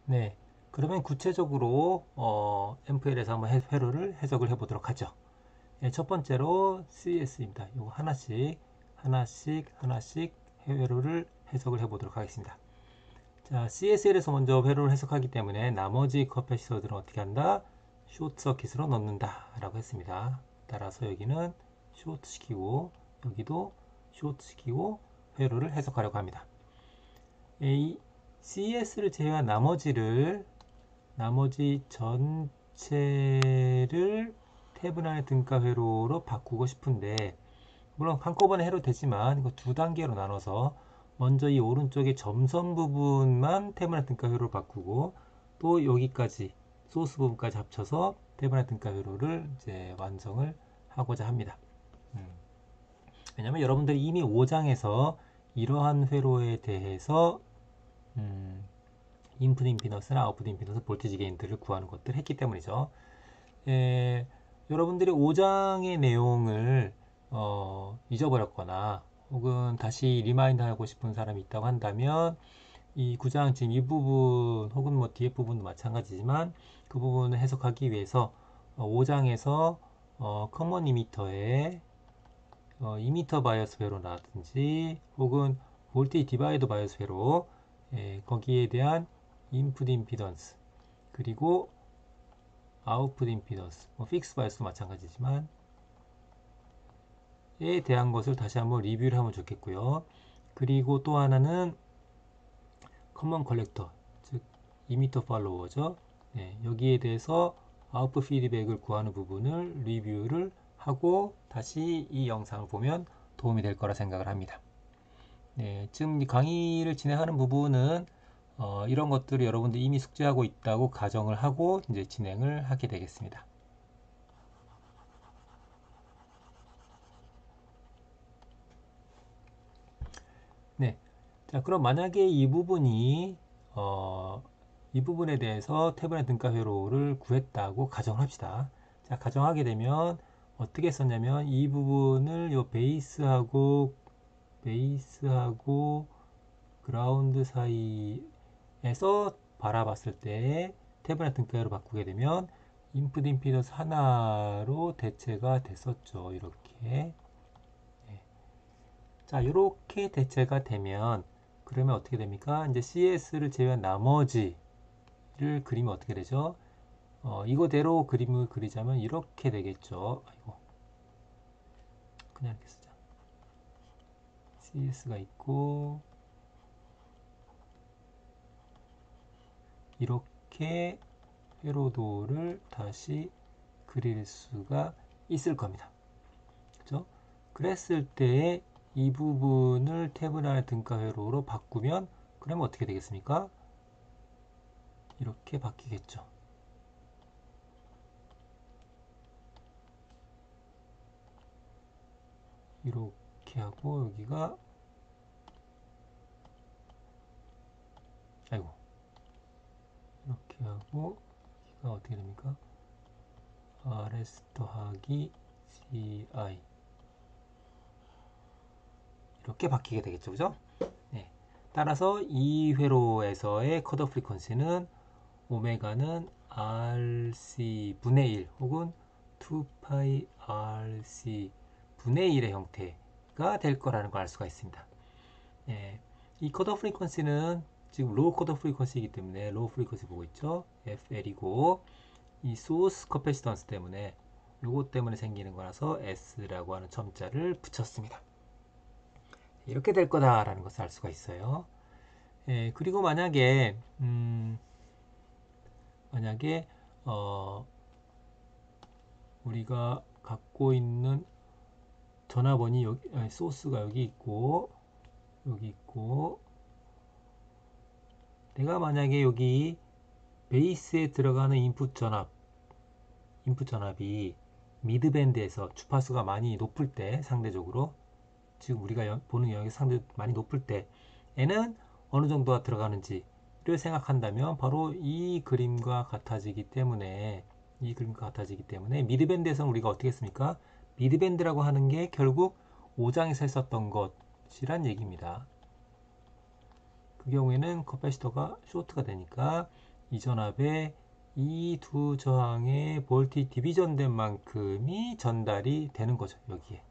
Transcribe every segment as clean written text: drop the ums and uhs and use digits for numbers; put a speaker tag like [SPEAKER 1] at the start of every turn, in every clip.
[SPEAKER 1] 네, 그러면 구체적으로 MPL에서 한번 회로를 해석을 해보도록 하죠. 네, 첫 번째로 CS입니다. 이거 하나씩 회로를 해석을 해보도록 하겠습니다. 자, CSL에서 먼저 회로를 해석하기 때문에 나머지 커패시터들은 어떻게 한다? 쇼트 서킷으로 넣는다 라고 했습니다. 따라서 여기는 쇼트 시키고 여기도 쇼트 시키고 회로를 해석하려고 합니다. 이 CS를 제외한 나머지 전체를 태블릿 등가 회로로 바꾸고 싶은데, 물론 한꺼번에 해도 되지만 이거 두 단계로 나눠서 먼저 이 오른쪽에 점선 부분만 태블릿 등가 회로로 바꾸고, 또 여기까지 소스 부분까지 합쳐서 태블릿 등가 회로를 이제 완성을 하고자 합니다. 왜냐면 여러분들이 이미 5장에서 이러한 회로에 대해서 인풋 임피던스나 아웃풋 임피던스 볼티지 게인들을 구하는 것들을 했기 때문이죠. 여러분들이 5장의 내용을 잊어버렸거나 혹은 다시 리마인드 하고 싶은 사람이 있다고 한다면 이 9장 지금 이 부분 혹은 뭐 뒤에 부분도 마찬가지지만 그 부분을 해석하기 위해서 5장에서 커먼 이미터의 이미터 바이어스 회로라든지 혹은 볼티지 디바이더 바이어스 회로, 거기에 대한 인풋 임피던스 그리고 아웃풋 임피던스, 픽스 바이어스도 마찬가지지만 에 대한 것을 다시 한번 리뷰를 하면 좋겠고요. 그리고 또 하나는 커먼 컬렉터, 즉 이미터 팔로워죠. 네, 여기에 대해서 아웃풋 피드백을 구하는 부분을 리뷰를 하고 다시 이 영상을 보면 도움이 될 거라 생각을 합니다. 네, 지금 이 강의를 진행하는 부분은 이런 것들을 여러분들이 이미 숙지하고 있다고 가정을 하고 이제 진행을 하게 되겠습니다. 네, 자 그럼 만약에 이 부분에 대해서 태블릿 등가 회로를 구했다고 가정을 합시다. 자, 가정하게 되면 어떻게 썼냐면 이 부분을 요 베이스하고 그라운드 사이에서 바라봤을 때 태블릿 등가로 바꾸게 되면 인풋 임피던스 하나로 대체가 됐었죠. 이렇게. 네. 자, 이렇게 대체가 되면 그러면 어떻게 됩니까? 이제 CS를 제외한 나머지를 그리면 어떻게 되죠? 이거대로 그림을 그리자면 이렇게 되겠죠. 아이고, 그냥 이렇게 쓰자. CS가 있고 이렇게 회로도를 다시 그릴 수가 있을 겁니다. 그죠? 그랬을 때 이 부분을 태블릿 등가 회로로 바꾸면 그러면 어떻게 되겠습니까? 이렇게 바뀌겠죠. 이렇게 하고 여기가 아이고 이렇게 하고 여기가 어떻게 됩니까? RS 더하기 CI 이렇게 바뀌게 되겠죠. 그죠? 네. 따라서 이 회로에서의 컷오프 프리퀀시는 오메가는 RC 분의 1 혹은 2파이 RC 분의 1의 형태가 될 거라는 걸 알 수가 있습니다. 예, 이 컷오프 프리퀀시는 지금 로우 컷오프 프리퀀시이기 때문에 로우 프리퀀시 보고 있죠. FL이고 이 소스 커패시턴스 때문에 요것 때문에 생기는 거라서 S라고 하는 첨자를 붙였습니다. 이렇게 될 거다라는 것을 알 수가 있어요. 예, 그리고 만약에 우리가 갖고 있는 전화번이 소스가 여기 있고 내가 만약에 여기 베이스에 들어가는 인풋 전압이 미드밴드에서 주파수가 많이 높을 때 상대적으로 지금 우리가 보는 영역이 상대 많이 높을 때에는 어느 정도가 들어가는지를 생각한다면 바로 이 그림과 같아지기 때문에 미드밴드에서는 우리가 어떻게 했습니까? 미드밴드라고 하는 게 결국 5장에서 했었던 것이란 얘기입니다. 그 경우에는 커패시터가 쇼트가 되니까 이 전압에 이 두 저항의 볼티 디비전 된 만큼이 전달이 되는 거죠. 여기에.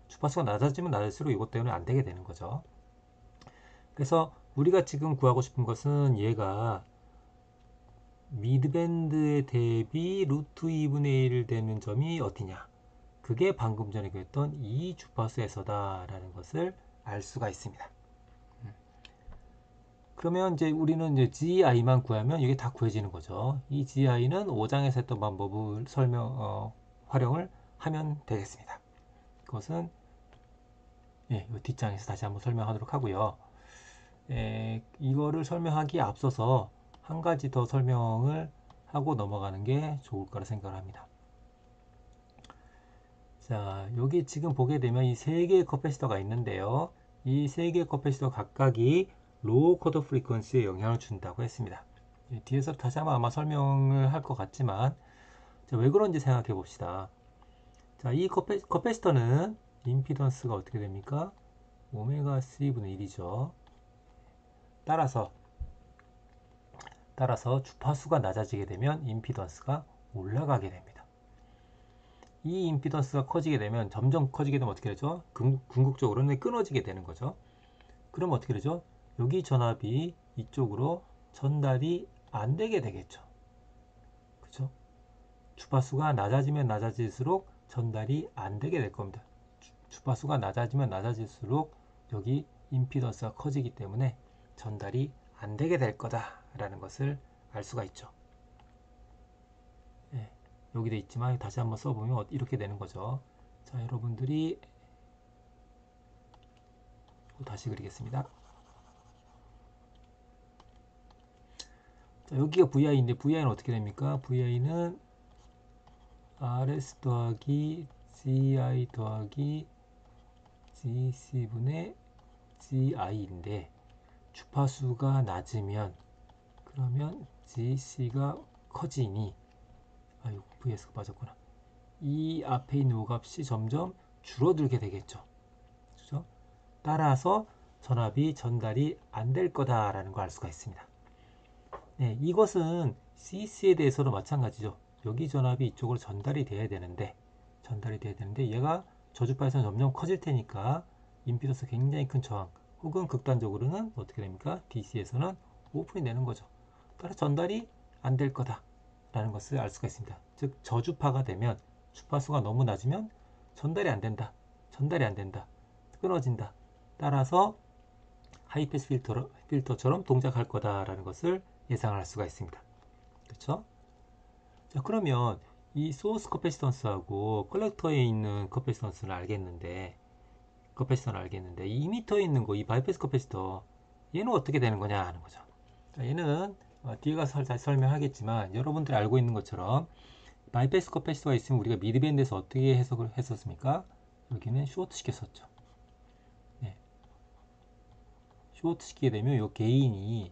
[SPEAKER 1] 주파수가 낮아지면 낮을수록 이것 때문에 안 되게 되는 거죠. 그래서 우리가 지금 구하고 싶은 것은 얘가 미드밴드에 대비 루트 2분의 1 되는 점이 어디냐. 그게 방금 전에 그랬던 이 주파수에서다 라는 것을 알 수가 있습니다. 그러면 이제 우리는 이제 GI만 구하면 이게 다 구해지는 거죠. 이 GI는 5장에서 했던 방법을 활용을 하면 되겠습니다. 그것은 이 뒷장에서 다시 한번 설명하도록 하고요. 이거를 설명하기에 앞서서 한 가지 더 설명을 하고 넘어가는 게 좋을 거라 생각을 합니다. 자, 여기 지금 보게 되면 이 세 개의 커패시터가 있는데요. 이 세 개의 커패시터 각각이 로우 쿼터 프리퀀시에 영향을 준다고 했습니다. 뒤에서 다시 한번 아마 설명을 할 것 같지만, 자, 왜 그런지 생각해 봅시다. 자, 이 커패시터는 임피던스가 어떻게 됩니까? 오메가 C분의 1이죠. 따라서 주파수가 낮아지게 되면 임피던스가 올라가게 됩니다. 이 임피던스가 커지게 되면 점점 커지게 되면 어떻게 되죠? 궁극적으로는 끊어지게 되는 거죠. 그럼 어떻게 되죠? 여기 전압이 이쪽으로 전달이 안 되게 되겠죠. 그렇죠? 주파수가 낮아지면 낮아질수록 전달이 안 되게 될 겁니다. 주파수가 낮아지면 낮아질수록 여기 임피던스가 커지기 때문에 전달이 안 되게 될 거다라는 것을 알 수가 있죠. 네, 여기도 있지만 다시 한번 써보면 이렇게 되는 거죠. 자, 여러분들이 다시 그리겠습니다. 자, 여기가 VI인데 VI는 어떻게 됩니까? VI는 RS 더하기 GI 더하기 GC분의 GI인데 주파수가 낮으면 그러면 GC가 커지니 아이고 VS가 빠졌구나. 이 앞에 있는 오값이 점점 줄어들게 되겠죠. 그렇죠? 따라서 전압이 전달이 안 될 거다라는 걸 알 수가 있습니다. 네, 이것은 CC에 대해서도 마찬가지죠. 여기 전압이 이쪽으로 전달이 돼야 되는데 얘가 저주파에서는 점점 커질 테니까 임피던스 굉장히 큰 저항 혹은 극단적으로는 어떻게 됩니까? DC에서는 오픈이 되는 거죠. 따라서 전달이 안 될 거다라는 것을 알 수가 있습니다. 즉 저주파가 되면 주파수가 너무 낮으면 전달이 안 된다. 끊어진다. 따라서 하이패스 필터처럼 동작할 거다라는 것을 예상을 할 수가 있습니다. 그렇죠? 자, 그러면 이 소스 커패시턴스하고 컬렉터에 있는 커패시턴스는 알겠는데 이 이미터에 있는 거, 이 바이패스 커패시터 얘는 어떻게 되는 거냐 하는 거죠. 자, 얘는 뒤에 가서 다시 설명하겠지만 여러분들이 알고 있는 것처럼 바이패스 커패시터가 있으면 우리가 미드밴드에서 어떻게 해석을 했었습니까? 여기는 쇼트 시켰었죠. 네. 쇼트 시키게 되면 이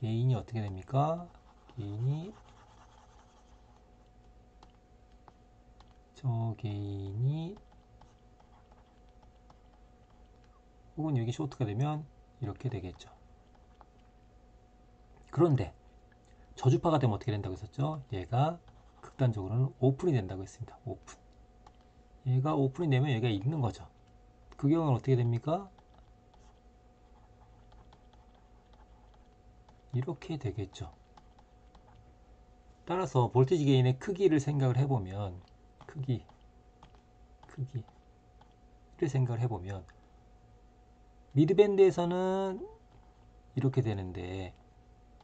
[SPEAKER 1] 게인이 어떻게 됩니까? 저 게인이 혹은 여기 쇼트가 되면 이렇게 되겠죠. 그런데 저주파가 되면 어떻게 된다고 했었죠? 얘가 극단적으로는 오픈이 된다고 했습니다. 오픈. 얘가 오픈이 되면 얘가 있는 거죠. 그 경우는 어떻게 됩니까? 이렇게 되겠죠. 따라서 볼티지 게인의 크기를 생각을 해보면 크기를 생각을 해보면 미드밴드에서는 이렇게 되는데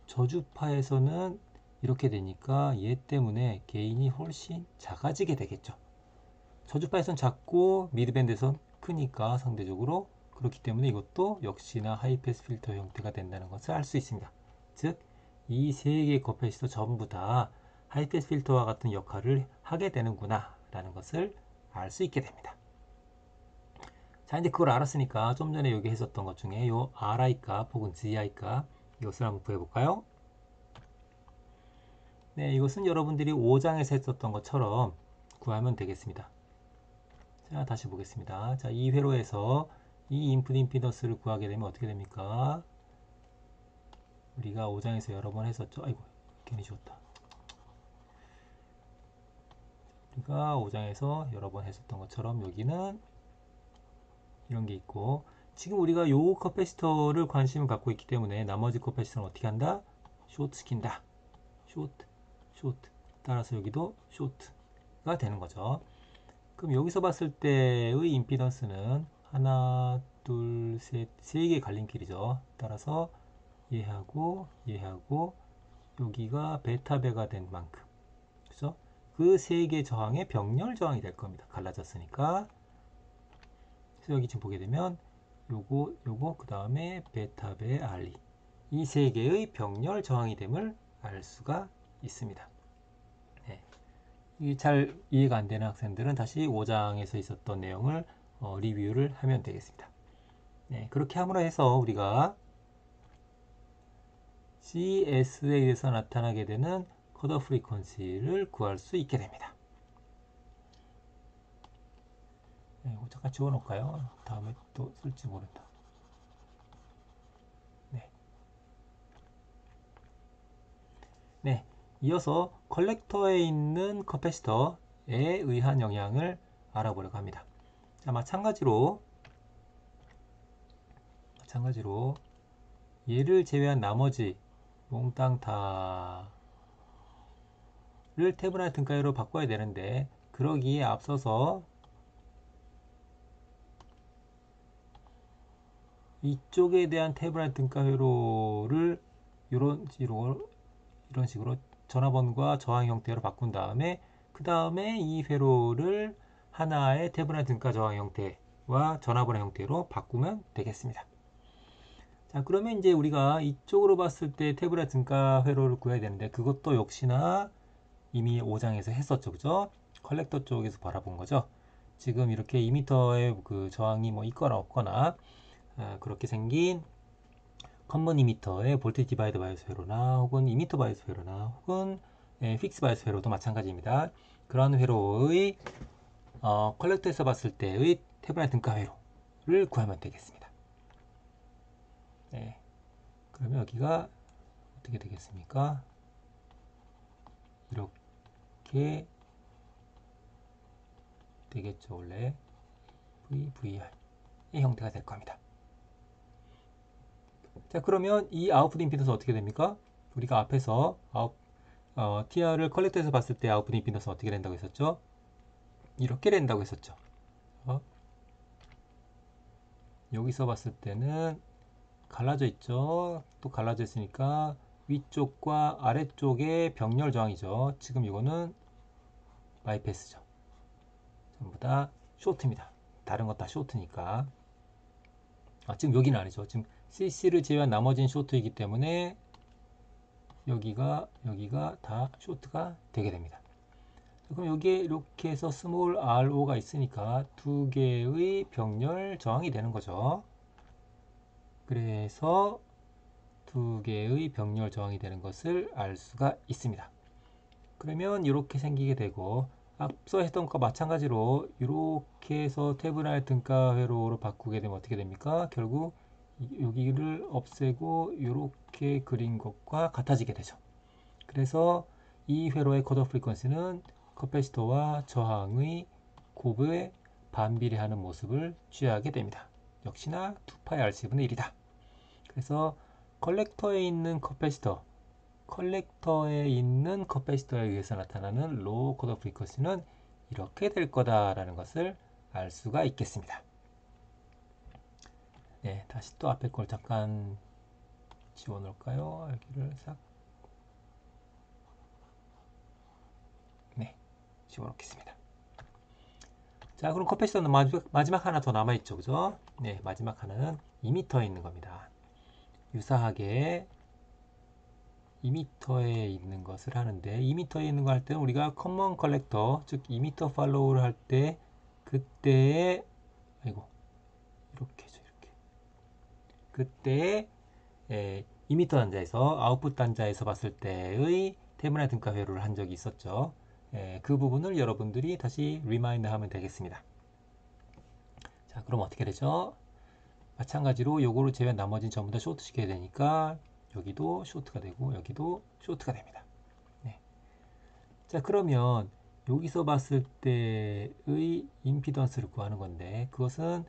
[SPEAKER 1] 저주파에서는 이렇게 되니까 얘 때문에 게인이 훨씬 작아지게 되겠죠. 저주파에선 작고 미드밴드에선 크니까 상대적으로 그렇기 때문에 이것도 역시나 하이패스 필터 형태가 된다는 것을 알 수 있습니다. 즉, 이 세 개의 커패시터 전부 다 하이패스 필터와 같은 역할을 하게 되는구나 라는 것을 알 수 있게 됩니다. 자, 이제 그걸 알았으니까 좀 전에 여기 했었던 것 중에 요 RI 값 혹은 GI 값 이것을 한번 구해볼까요? 네, 이것은 여러분들이 5장에서 했었던 것처럼 구하면 되겠습니다. 자, 다시 보겠습니다. 자, 이 회로에서 이 인풋 임피던스를 구하게 되면 어떻게 됩니까? 우리가 5장에서 여러 번 했었죠. 아이고, 괜히 지웠다. 우리가 5장에서 여러 번 했었던 것처럼 여기는 이런 게 있고, 지금 우리가 요 커패시터를 관심을 갖고 있기 때문에 나머지 커패시터는 어떻게 한다? 쇼트 시킨다. 쇼트, 쇼트. 따라서 여기도 쇼트가 되는 거죠. 그럼 여기서 봤을 때의 임피던스는 하나, 둘, 셋, 세 개의 갈림길이죠. 따라서 얘하고 얘하고 여기가 베타배가 된 만큼, 그죠? 그 세 개 저항의 병렬 저항이 될 겁니다. 갈라졌으니까. 그래서 여기 지금 보게 되면 요거 그 다음에 베타배 알리, 이 세 개의 병렬 저항이 됨을 알 수가 있습니다. 네. 이게 잘 이해가 안 되는 학생들은 다시 5장에서 있었던 내용을 리뷰를 하면 되겠습니다. 네, 그렇게 함으로 해서 우리가 CS에서 나타나게 되는 컷 오프 프리퀀시를 구할 수 있게 됩니다. 네, 이거 잠깐 지워 놓을까요? 다음에 또 쓸지 모른다. 네. 네, 이어서 컬렉터에 있는 커패시터에 의한 영향을 알아보려고 합니다. 자, 마찬가지로 얘를 제외한 나머지 몽땅 다를 태블릿 등가율로 바꿔야 되는데, 그러기에 앞서서 이쪽에 대한 태블릿 등가 회로를 이런 식으로 전화번호와 저항 형태로 바꾼 다음에, 그 다음에 이 회로를 하나의 태블릿 등가 저항 형태와 전화번호 형태로 바꾸면 되겠습니다. 자, 그러면 이제 우리가 이쪽으로 봤을 때 태블릿 등가 회로를 구해야 되는데, 그것도 역시나 이미 5장에서 했었죠, 그죠? 컬렉터 쪽에서 바라본 거죠. 지금 이렇게 2m의 그 저항이 뭐 있거나 없거나 그렇게 생긴 컨먼 이미터의 볼테이지 디바이더 바이오스 회로나 혹은 이미터 바이오스 회로나 혹은 픽스 바이오스 회로도 마찬가지입니다. 그런 회로의 컬렉터에서 봤을 때의 태블릿 등가 회로를 구하면 되겠습니다. 네. 그러면 여기가 어떻게 되겠습니까? 이렇게 되겠죠. 원래 VVR의 형태가 될 겁니다. 자, 그러면 이 아웃풋 임피던스 어떻게 됩니까? 우리가 앞에서 TR을 컬렉터에서 봤을 때 아웃풋 임피던스 어떻게 된다고 했었죠? 이렇게 된다고 했었죠. 여기서 봤을 때는 갈라져 있죠. 또 갈라져 있으니까 위쪽과 아래쪽의 병렬 저항이죠. 지금 이거는 바이패스죠. 전부 다 쇼트입니다. 다른 것 다 쇼트니까. 지금 여기는 아니죠. 지금 CC를 제외한 나머지는 쇼트이기 때문에 여기가 다 쇼트가 되게 됩니다. 그럼 여기에 이렇게 해서 스몰 RO가 있으니까 두 개의 병렬 저항이 되는 거죠. 그래서 두 개의 병렬 저항이 되는 것을 알 수가 있습니다. 그러면 이렇게 생기게 되고, 앞서 했던 것과 마찬가지로 이렇게 해서 태블릿 등가 회로로 바꾸게 되면 어떻게 됩니까? 결국 여기를 없애고 이렇게 그린 것과 같아지게 되죠. 그래서 이 회로의 컷 오프 프리퀀시는 커패시터와 저항의 곱에 반비례하는 모습을 취하게 됩니다. 역시나 2파이 RC분의 1이다. 그래서 컬렉터에 있는 커패시터에 의해서 나타나는 로우 컷 오프 프리퀀시는 이렇게 될 거다라는 것을 알 수가 있겠습니다. 네, 다시 또 앞에 걸 잠깐 지워 놓을까요? 여기를 싹. 네, 지워 놓겠습니다. 자, 그럼 커패시터는 마지막 하나 더 남아있죠, 그죠? 네, 마지막 하나는 2m에 있는 겁니다. 유사하게 2m에 있는 것을 하는데, 2m에 있는 거 할 때는 우리가 커먼 컬렉터, 즉 2m 팔로우를 할 때 그때의 이렇게 해줘, 이렇게. 그때 2m 단자에서 아웃풋 단자에서 봤을 때의 태블릿 등가 회로를 한 적이 있었죠. 그 부분을 여러분들이 다시 리마인드 하면 되겠습니다. 자, 그럼 어떻게 되죠? 마찬가지로 요거를 제외한 나머지는 전부 다 쇼트 시켜야 되니까 여기도 쇼트가 되고 여기도 쇼트가 됩니다. 네. 자, 그러면 여기서 봤을 때의 임피던스를 구하는 건데 그것은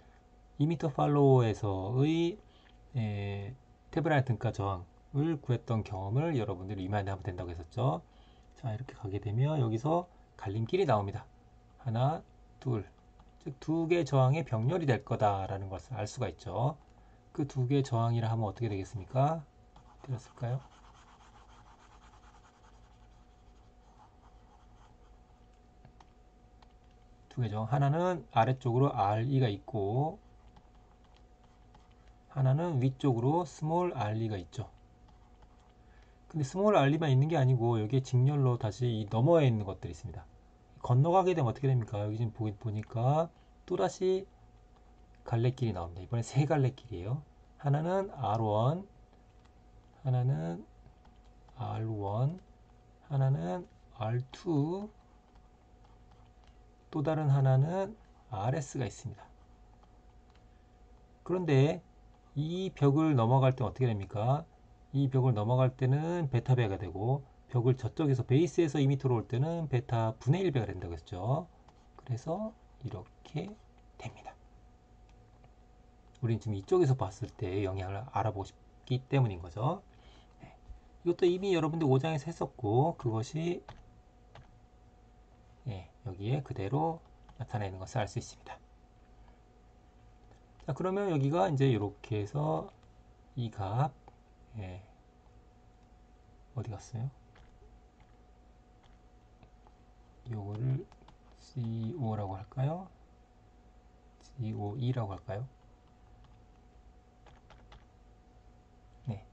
[SPEAKER 1] 이미터 팔로워에서의 테브라인 등가 저항을 구했던 경험을 여러분들이 리마인드하면 된다고 했었죠. 자, 이렇게 가게 되면 여기서 갈림길이 나옵니다. 하나, 둘, 즉 두 개 저항의 병렬이 될 거다라는 것을 알 수가 있죠. 그 두 개 저항이라 하면 어떻게 되겠습니까? 들었을까요? 두 개 저항. 하나는 아래쪽으로 RE가 있고 하나는 위쪽으로 스몰 RE가 있죠. 근데 스몰 RE만 있는 게 아니고 여기에 직렬로 다시 이 너머에 있는 것들이 있습니다. 건너가게 되면 어떻게 됩니까? 여기 지금 보니까 또다시 갈래길이 나옵니다. 이번에 세 갈래길이에요. 하나는 R1, 하나는 R1, 하나는 R2, 또 다른 하나는 RS가 있습니다. 그런데 이 벽을 넘어갈 때 어떻게 됩니까? 이 벽을 넘어갈 때는 베타 배가 되고 벽을 저쪽에서 베이스에서 2m로 올 때는 베타 분의 1배가 된다고 했죠. 그래서 이렇게 됩니다. 우리는 지금 이쪽에서 봤을 때 영향을 알아보고 싶기 때문인 거죠. 네. 이것도 이미 여러분들 5장에서 했었고 그것이 여기에 그대로 나타내는 것을 알 수 있습니다. 자, 그러면 여기가 이제 이렇게 해서 이 값 어디 갔어요? 요거를 CO라고 할까요? COE라고 할까요? 네.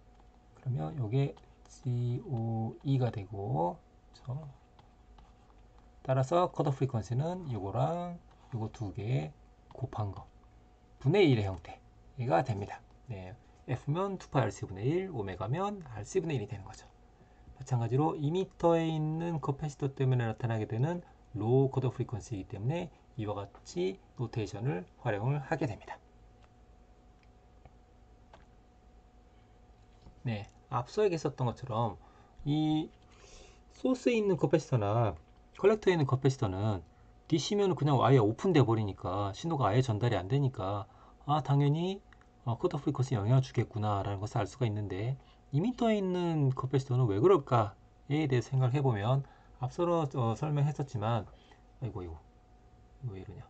[SPEAKER 1] 그러면 요게 COE가 되고 따라서 컷오프 프리퀀시는 요거랑 요거 두 개 곱한 거 분의 1의 형태가 됩니다. 네. F면 2파이 RC분의 1, 오메가면 RC분의 1이 되는 거죠. 마찬가지로 2m에 있는 커패시터 때문에 나타나게 되는 로우 컷오프 프리퀀시이기 때문에 이와 같이 노테이션을 활용을 하게 됩니다. 네, 앞서 얘기했었던 것처럼 이 소스에 있는 커패시터나 컬렉터에 있는 커패시터는 DC면 그냥 아예 오픈돼 버리니까 신호가 아예 전달이 안 되니까 당연히 컷오프 프리퀀시에 영향을 주겠구나 라는 것을 알 수가 있는데 2m에 있는 커패시터는 왜 그럴까에 대해서 생각을 해보면 앞서 설명했었지만 아이고 이거 왜 이러냐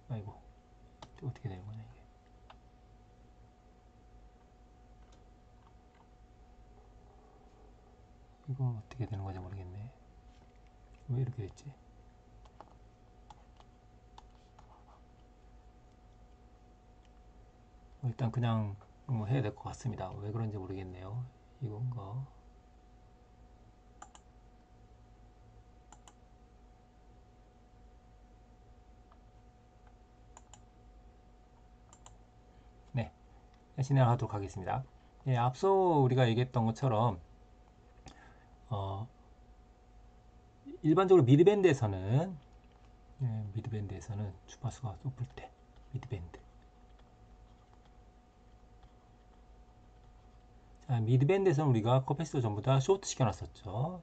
[SPEAKER 1] 아이고 어떻게 되는 거냐 이게 이거 어떻게 되는 건지 모르겠네. 왜 이렇게 됐지? 일단 그냥 해야 될 것 같습니다. 왜 그런지 모르겠네요. 이건가? 네, 진행하도록 하겠습니다. 네, 앞서 우리가 얘기했던 것처럼 일반적으로 미드밴드에서는 주파수가 높을 때 미드밴드 미드밴드에서는 우리가 커패시터 전부 다 쇼트 시켜놨었죠.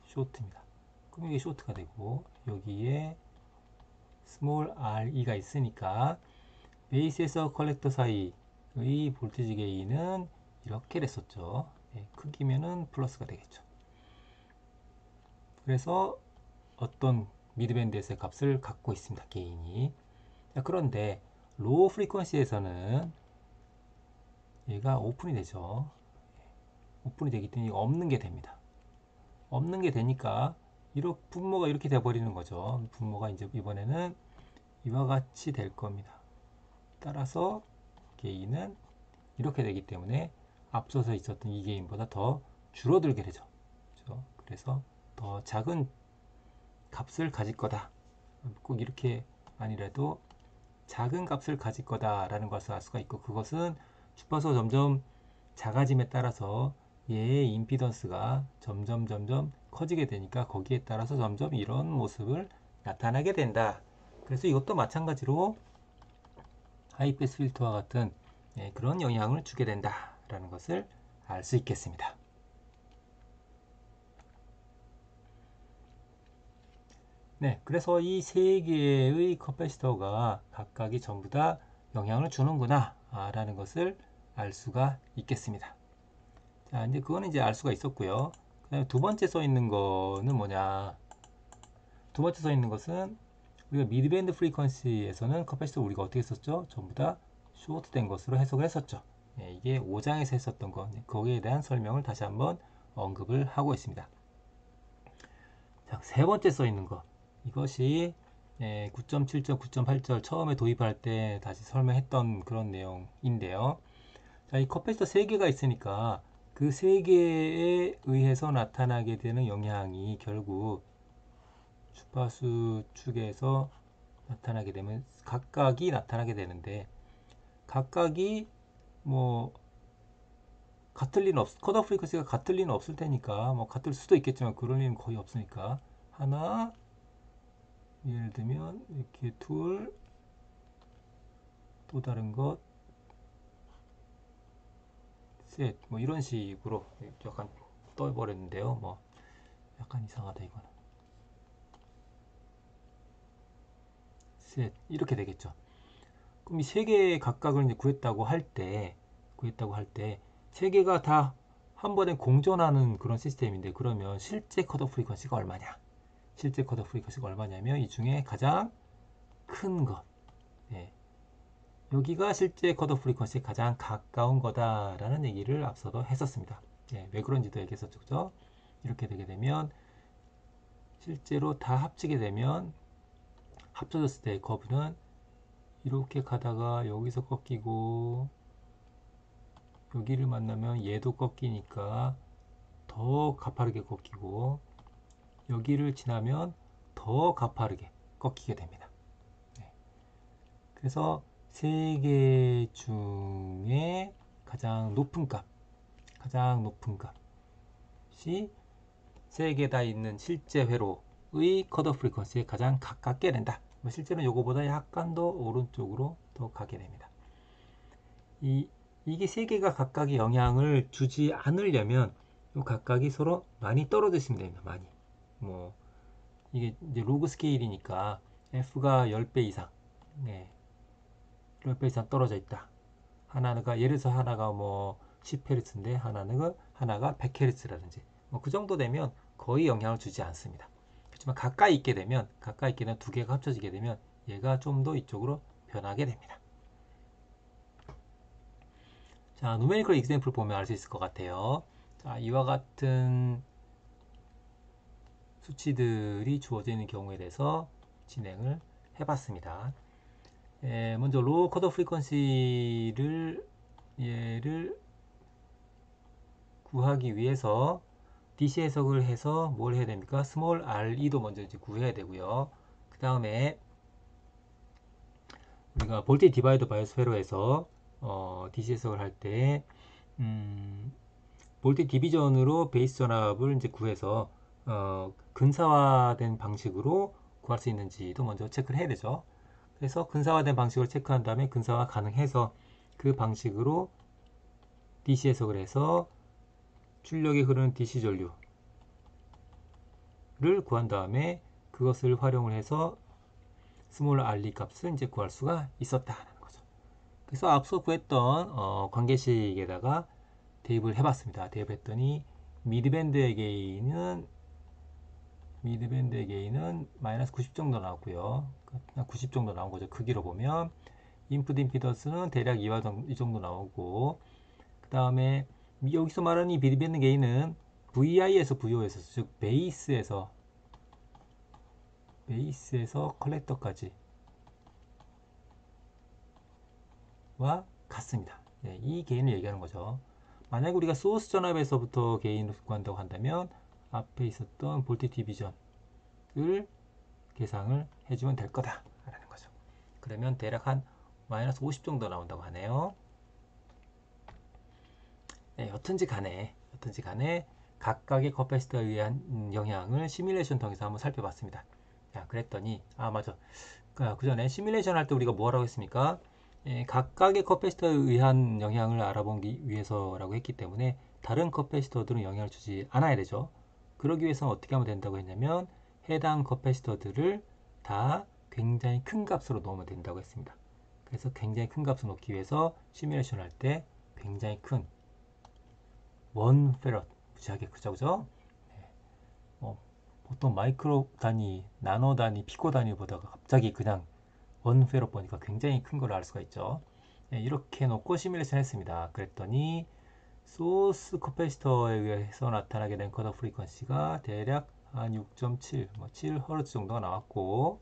[SPEAKER 1] 쇼트입니다. 그럼 이게 쇼트가 되고 여기에 스몰 RE가 있으니까 베이스에서 컬렉터 사이의 볼티지 게인은 이렇게 됐었죠. 크기면은 플러스가 되겠죠. 그래서 어떤 미드밴드에서의 값을 갖고 있습니다. 게인이. 자, 그런데 로우 프리퀀시에서는 얘가 오픈이 되죠. 오픈이 되기 때문에 없는 게 됩니다. 없는 게 되니까 분모가 이렇게 돼버리는 거죠. 분모가 이제 이번에는 이와 같이 될 겁니다. 따라서 게인은 이렇게 되기 때문에 앞서서 있었던 이 게인보다 더 줄어들게 되죠. 그렇죠? 그래서 더 작은 값을 가질 거다. 꼭 이렇게 아니라도 작은 값을 가질 거다라는 것을 알 수가 있고 그것은 주파수가 점점 작아짐에 따라서 얘의 임피던스가 점점 커지게 되니까 거기에 따라서 점점 이런 모습을 나타나게 된다. 그래서 이것도 마찬가지로 하이패스 필터와 같은 그런 영향을 주게 된다라는 것을 알 수 있겠습니다. 네, 그래서 이 세 개의 커패시터가 각각이 전부 다 영향을 주는구나 라는 것을 알 수가 있겠습니다. 자, 이제 그거는 이제 알 수가 있었고요. 그다음에 두 번째 써 있는 거는 뭐냐? 두 번째 써 있는 것은 우리가 미드밴드 프리퀀시에서는 커패시터 우리가 어떻게 썼죠? 전부 다 쇼트된 것으로 해석을 했었죠. 이게 5장에서 했었던 거, 거기에 대한 설명을 다시 한번 언급을 하고 있습니다. 자, 세 번째 써 있는 거, 이것이 9.7절, 9.8절 처음에 도입할 때 다시 설명했던 그런 내용인데요. 자, 이 커패시터 3개가 있으니까 그 3개에 의해서 나타나게 되는 영향이 결국 주파수 축에서 나타나게 되면 각각이 나타나게 되는데, 각각이 뭐 같을 리는 컷오프 프리퀀시가 같을 리는 없을 테니까, 뭐 같을 수도 있겠지만 그럴 리는 거의 없으니까, 하나, 예를 들면 이렇게 둘, 또 다른 것 셋, 뭐 이런 식으로 약간 떠버렸는데요. 뭐 약간 이상하다 이거는. 셋, 이렇게 되겠죠. 그럼 이 세 개의 각각을 이제 구했다고 할 때, 세 개가 다 한 번에 공존하는 그런 시스템인데, 그러면 실제 컷오프 프리퀀시가 얼마냐? 실제 컷오프 프리퀀시가 얼마냐면 이 중에 가장 큰 것, 여기가 실제 컷오프 프리퀀시에 가장 가까운 거다라는 얘기를 앞서도 했었습니다. 왜 그런지도 얘기했었죠. 그죠? 이렇게 되게 되면 실제로 다 합치게 되면 합쳐졌을 때 커브는 이렇게 가다가 여기서 꺾이고 여기를 만나면 얘도 꺾이니까 더 가파르게 꺾이고 여기를 지나면 더 가파르게 꺾이게 됩니다. 그래서 세 개 중에 가장 높은 값이 세 개 다 있는 실제 회로의 컷오프 프리퀀시에 가장 가깝게 된다. 실제로는 요거보다 약간 더 오른쪽으로 더 가게 됩니다. 이게 세 개가 각각의 영향을 주지 않으려면 요 각각이 서로 많이 떨어지시면 됩니다. 많이. 뭐 이게 이제 로그 스케일이니까 F가 10배 이상, 10배 이상 떨어져 있다. 하나가 예를 들어서 하나가 뭐 10Hz인데 하나가 100Hz라든지 뭐 그 정도 되면 거의 영향을 주지 않습니다. 그렇지만 가까이 있게 되면 두 개가 합쳐지게 되면 얘가 좀 더 이쪽으로 변하게 됩니다. 자, 누메리컬 example 보면 알 수 있을 것 같아요. 자, 이와 같은 수치들이 주어져 있는 경우에 대해서 진행을 해봤습니다. 먼저 로우 컷오프 프리퀀시를 얘를 구하기 위해서 DC 해석을 해서 뭘 해야 됩니까? 스몰 RE도 먼저 이제 구해야 되고요. 그 다음에 우리가 볼테이지 디바이더 바이오스 회로에서 DC 해석을 할 때 볼테이지 디비전으로 베이스 전압을 이제 구해서 근사화된 방식으로 구할 수 있는지도 먼저 체크를 해야 되죠. 그래서 근사화된 방식으로 체크한 다음에 근사화 가능해서 그 방식으로 DC 해석을 해서 출력이 흐르는 DC 전류를 구한 다음에 그것을 활용을 해서 스몰 RE 값을 이제 구할 수가 있었다는 거죠. 그래서 앞서 구했던 관계식에다가 대입을 해봤습니다. 대입했더니 미드밴드의 게인은 마이너스 90 정도 나왔고요. 90 정도 나온 거죠. 크기로 보면 인풋 임피던스는 대략 이 정도 나오고, 그 다음에 여기서 말하는 이 미드밴드 게인은 VI에서 VO에서, 즉 베이스에서 컬렉터까지 와 같습니다. 이 게인을 얘기하는 거죠. 만약 우리가 소스 전압에서부터 게인을 구한다고 한다면 앞에 있었던 볼테이지 디비전을 계산을 해주면 될 거다라는 거죠. 그러면 대략 한 마이너스 50 정도 나온다고 하네요. 여튼지 간에 각각의 커패시터에 의한 영향을 시뮬레이션 통해서 한번 살펴봤습니다. 자, 그랬더니 맞아. 그 전에 시뮬레이션 할 때 우리가 뭐라고 했습니까? 각각의 커패시터에 의한 영향을 알아보기 위해서라고 했기 때문에 다른 커패시터들은 영향을 주지 않아야 되죠. 그러기 위해서는 어떻게 하면 된다고 했냐면 해당 커패시터들을 다 굉장히 큰 값으로 넣으면 된다고 했습니다. 그래서 굉장히 큰 값을 넣기 위해서 시뮬레이션 할 때 굉장히 큰 1페럿 무지하게 크죠, 그죠? 보통 마이크로 단위, 나노 단위, 피코 단위보다가 갑자기 그냥 1페럿 보니까 굉장히 큰 걸 알 수가 있죠. 이렇게 놓고 시뮬레이션 했습니다. 그랬더니 소스 커패시터에 의해서 나타나게 된 컷오프 프리퀀시가 대략 한 6.7, 7Hz 정도가 나왔고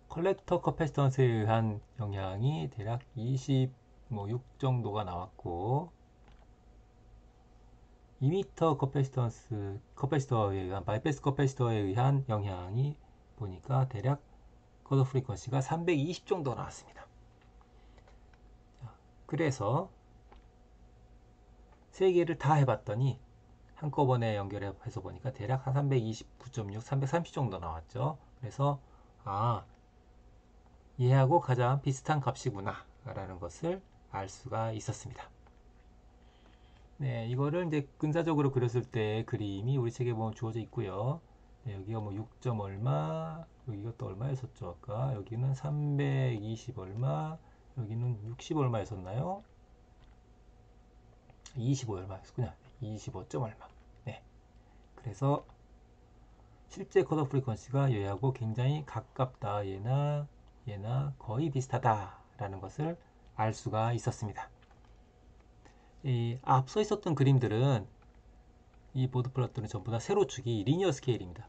[SPEAKER 1] 컬렉터 커패시턴스에 의한 영향이 대략 26 정도가 나왔고 이미터 커패시터에 의한 바이패스 커패시터에 의한 영향이 보니까 대략 컷오프 프리퀀시가 320 정도 나왔습니다. 그래서 세 개를 다 해봤더니 한꺼번에 연결해서 보니까 대략 한 329.6, 330 정도 나왔죠. 그래서 얘하고 가장 비슷한 값이구나 라는 것을 알 수가 있었습니다. 네, 이거를 이제 근사적으로 그렸을 때 그림이 우리 책에 보면 주어져 있고요. 네, 여기가 뭐 6점 얼마, 여기가 또 얼마였었죠 아까? 여기는 320 얼마, 여기는 60 얼마였었나요? 25 얼마였었구나. 25점 얼마. 네. 그래서 실제 컷오프 프리퀀시가 얘하고 굉장히 가깝다. 얘나 거의 비슷하다. 라는 것을 알 수가 있었습니다. 앞서 있었던 그림들은 이 보드 플롯들은 전부 다 세로축이 리니어 스케일입니다.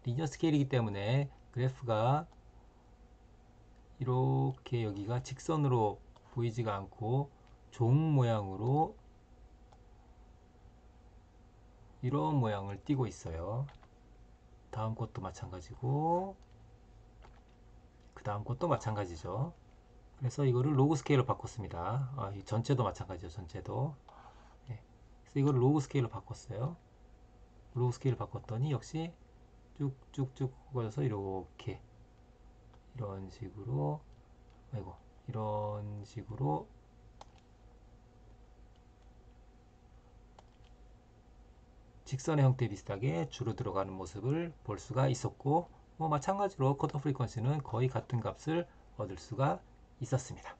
[SPEAKER 1] 리니어 스케일이기 때문에 그래프가 이렇게 여기가 직선으로 보이지가 않고 종 모양으로 이런 모양을 띠고 있어요. 다음 것도 마찬가지고 그 다음 것도 마찬가지죠. 그래서 이거를 로그 스케일로 바꿨습니다. 이 전체도 마찬가지죠. 전체도. 네. 그래서 이거를 로그 스케일로 바꿨어요. 로그 스케일을 바꿨더니 역시 쭉쭉쭉 꺾어져서 이렇게 이런 식으로 이런 식으로 직선의 형태 비슷하게 줄어 들어가는 모습을 볼 수가 있었고 마찬가지로 컷오프 프리퀀시는 거의 같은 값을 얻을 수가 있었습니다.